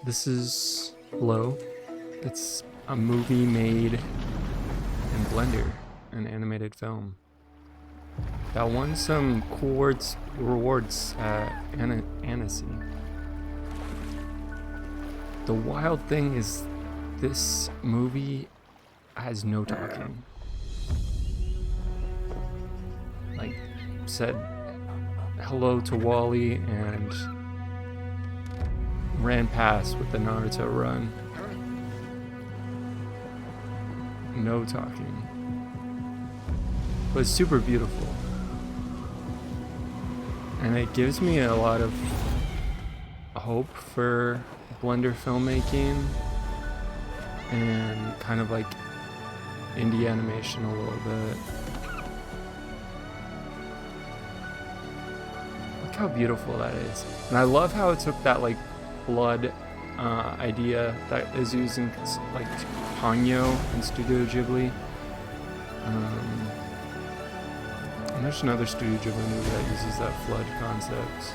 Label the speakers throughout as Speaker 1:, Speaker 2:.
Speaker 1: This is Low. It's a movie made in Blender, an animated film that won some cool rewards at Annecy. The wild thing is, this movie has no talking. Like, said hello to Wally and ran past with the Naruto run. No talking. But it's super beautiful. And it gives me a lot of hope for Blender filmmaking and kind of like indie animation a little bit. Look how beautiful that is. And I love how it took that like blood idea that is used in like Ponyo and Studio Ghibli. And there's another Studio Ghibli movie that uses that flood concept.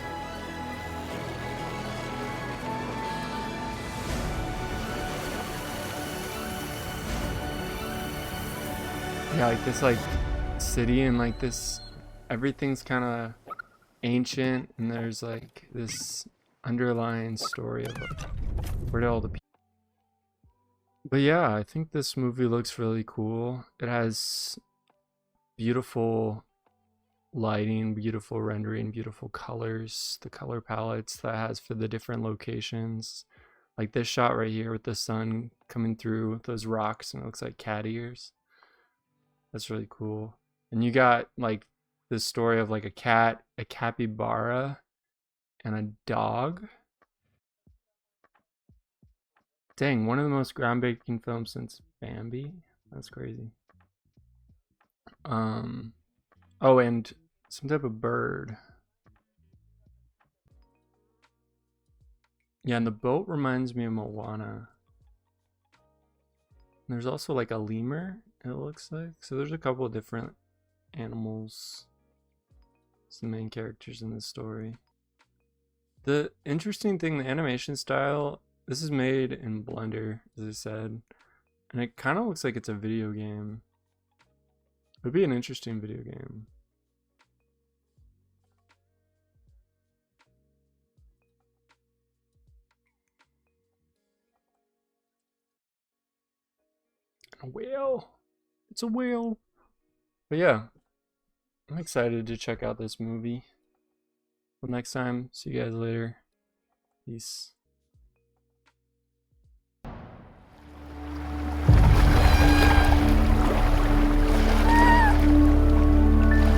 Speaker 1: Yeah, like this like city and like this, everything's kind of ancient and there's like this underlying story of where did all the people. But yeah, I think this movie looks really cool. It has beautiful lighting, beautiful rendering, beautiful colors, the color palettes that has for the different locations. Like this shot right here with the sun coming through those rocks and it looks like cat ears. That's really cool. And you got like this story of like a cat, a capybara, and a dog. Dang, one of the most groundbreaking films since Bambi. That's crazy. Oh, and some type of bird. Yeah, and the boat reminds me of Moana. And there's also like a lemur, it looks like. So there's a couple of different animals. It's the main characters in this story. The interesting thing, the animation style, this is made in Blender, as I said. And it kind of looks like it's a video game. It would be an interesting video game. A whale. It's a whale. But yeah, I'm excited to check out this movie. Well, next time, see you guys later. Peace.